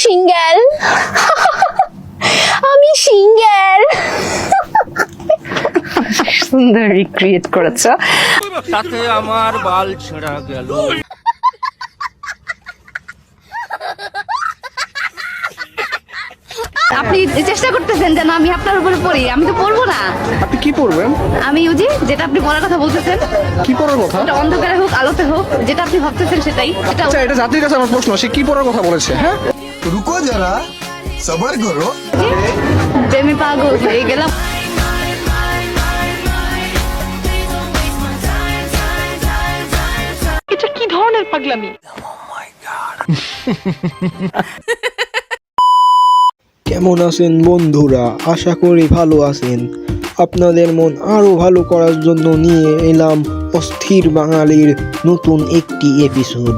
Single, আমি single. সুন্দর recreate করেছো। তাতে আমার বাল ছেঁড়া গেল। আপনি চেষ্টা করতেছেন যেন আমি আপনার উপরে পড়ি, আমি তো পড়বো না। আপনি কি পড়বেন? আমি ইউজি যেটা আপনি পড়ার কথা বলতেছেন, কি পড়ার কথা? এটা অন্ধকারে হোক আলোতে হোক, যেটা আপনি ভাবতেছেন সেটাই। আচ্ছা, এটা জাতির কাছে আমার প্রশ্ন, সে কি পড়ার কথা বলেছে? হ্যাঁ, रुको जरा सबर करो। প্রেমে পাগল হয়ে গেলাম। এটা কি ধরনের পাগলামি? কেমন আছেন বন্ধুরা? আশা করি ভালো আছেন। আপনাদের মন আরো ভালো করার জন্য নিয়ে এলাম অস্থির বাঙালির নতুন একটি এপিসোড।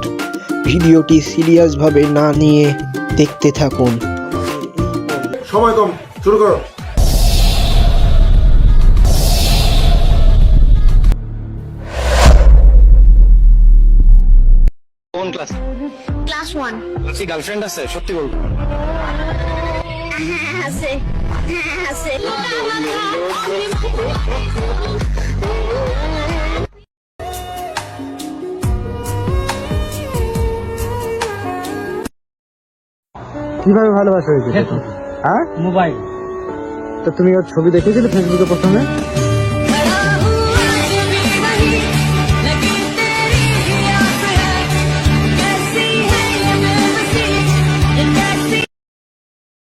ভিডিওটি সিরিয়াসভাবে না নিয়ে দেখতে থাকুন। সময় কম, শুরু করো। কোন ক্লাস? ক্লাস 1 কি গার্লফ্রেন্ড আছে? সত্যি বলবো। আছে আছে। কিভাবে ভালোবাসা হয়েছে? হ্যাঁ, মোবাইল। তো তুমি ওর ছবি দেখেছিলে ফেসবুকে প্রথমে?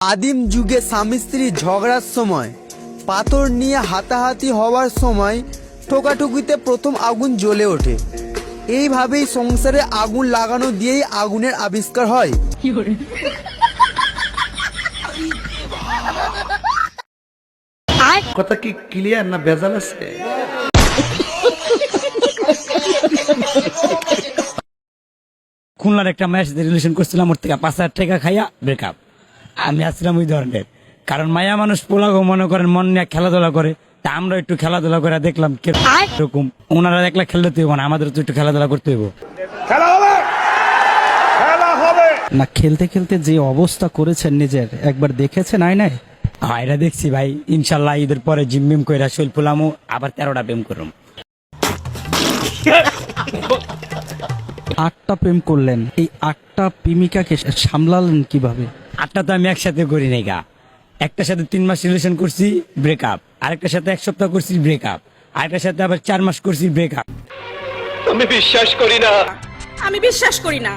আদিম যুগে স্বামী স্ত্রী ঝগড়ার সময়, পাথর নিয়ে হাতাহাতি হওয়ার সময় ঠোকাঠুকিতে প্রথম আগুন জ্বলে ওঠে। এইভাবেই সংসারে আগুন লাগানো দিয়েই আগুনের আবিষ্কার হয়। কথা কি ক্লিয়ার না ভেজাল আছে? খুলনার একটা ম্যাচ রিলেশন করছিলাম, ওর থেকে 5,000 টাকা খাইয়া ব্রেকআপ। আমি আসছিলাম ওই ধরনের, কারণ মায়া মানুষ পোলাগো মনে করেন মন নিয়ে খেলাধুলা করে, তা আমরা একটু খেলাধুলা করে দেখলাম কিরকম। ওনারা দেখলে খেলতে হইব না, আমাদের তো একটু খেলাধুলা করতে হইব। না, খেলতে খেলতে যে অবস্থা করেছেন নিজের, একবার দেখেছেন আয়নায়? হ্যাঁ, এটা দেখছি ভাই। ইনশাল্লাহ ঈদের পরে জিম মিম কইরা শৈল ফুলামু, আবার 13টা প্রেম করুম। 8টা প্রেম করলেন, এই 8টা প্রেমিকাকে সামলালেন কিভাবে? 8টা তো আমি একসাথে করি নাই গা। একটার সাথে 3 মাস রিলেশন করছি, ব্রেকআপ। আরেকটার সাথে 1 সপ্তাহ করছি, ব্রেকআপ। আরেকটার সাথে আবার 4 মাস করছি, ব্রেকআপ। আমি বিশ্বাস করি না।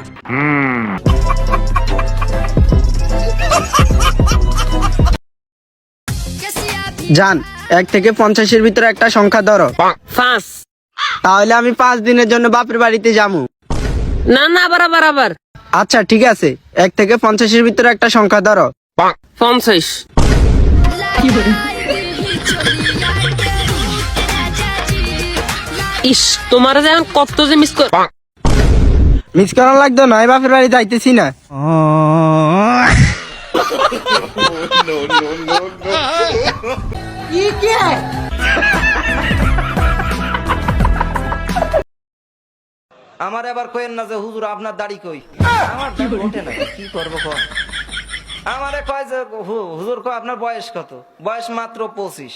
জান, 1 থেকে 50-এর ভিতরে একটা সংখ্যা ধরো। 5। তাহলে আমি 5 দিনের জন্য বাপের বাড়িতে যাবো। না না, আবার। আচ্ছা ঠিক আছে, 1 থেকে 50-এর ভিতরে একটা সংখ্যা ধরো। 50। ইস, তোমার যেন কত যে মিস কর। মিস করা লাগতো নয়, বাপের বাড়ি যাইতেছি না। আমার এবার কইেন না যে হুজুর আপনার দাড়ি কই। আমার দাড়ি ওঠে না, কি করবো কোন? আমারে কয় যে হুজুর কয় আপনার বয়স কত? বয়স মাত্র 25।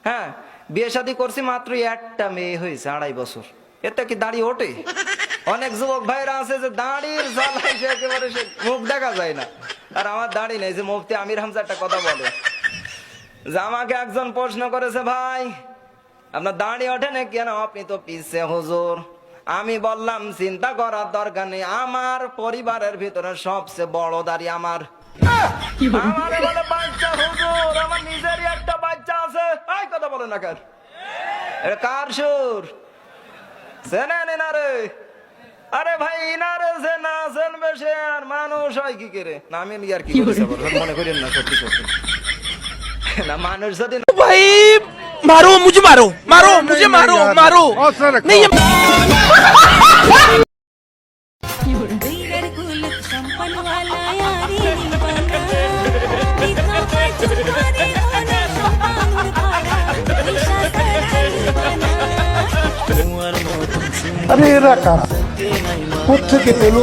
হ্যাঁ, বিয়ে শাদী করছি মাত্র একটা মেয়ে হয়েছে, 2.5 বছর। এতে কি দাড়ি ওঠে? অনেক যুবক ভাইরা আছে যে দাড়ির জ্বালায় একেবারে সে মুখ দেখা যায় না। আর আমার দাড়ি নেই। যে মুফতি আমির হামজা একটা কথা বলে যে আমাকে একজন প্রশ্ন করেছে, ভাই আপনার দাড়ি ওঠে না কেন? আপনি তো পিছে হুজুর। আমি বললাম চিন্তা করার দরকার নেই, আমার পরিবারের ভিতরে সবচেয়ে বড় দাড়ি আমার। আমারে বলে বাচ্চা হুজুর, আমার নিজেরই একটা বাচ্চা আছে। এই কথা বলে না কার? এটা কার সুর? চেনেন এনারে? আরে ভাই, ইনারে যে না চেনবে সে আর মানুষ হয় কি করে? না আমি আর কি করেছি মনে করেন না, সত্যি সত্যি না। মানুষ যদি ভাই মারো মুঝে, মারো মুঝে, মারো नहीं। আরে এরা কারা? কোথেকে পেলো?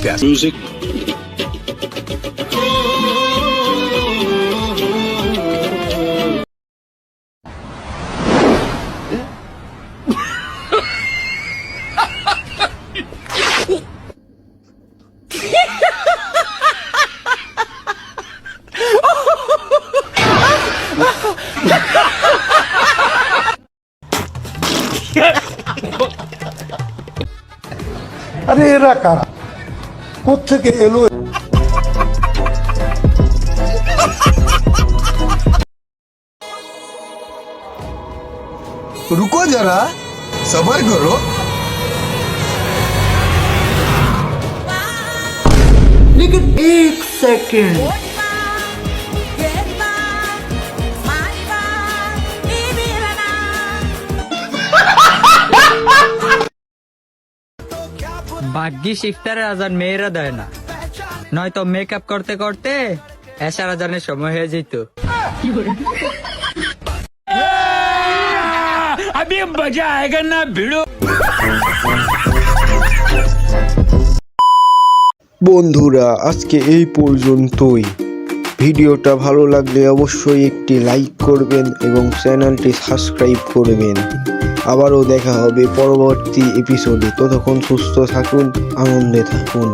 म्यूजिक আরে এরা কারা কোত্থেকে এলো रुको जरा सबर करो लेकिन एक सेकंड ভাগ্যিস ইফতারের আজান মেয়েরা দেয় না, নয়তো মেকআপ করতে করতে এশার আজানের সময় হয়ে যেত। अभी मजा आएगा ना भिड़ो। বন্ধুরা আজকে এই পর্যন্তই। ভিডিওটা ভালো লাগলে অবশ্যই একটি লাইক করবেন এবং চ্যানেলটি সাবস্ক্রাইব করবেন। আবারও দেখা হবে পরবর্তী এপিসোডে। ততক্ষণ সুস্থ থাকুন, আনন্দে থাকুন।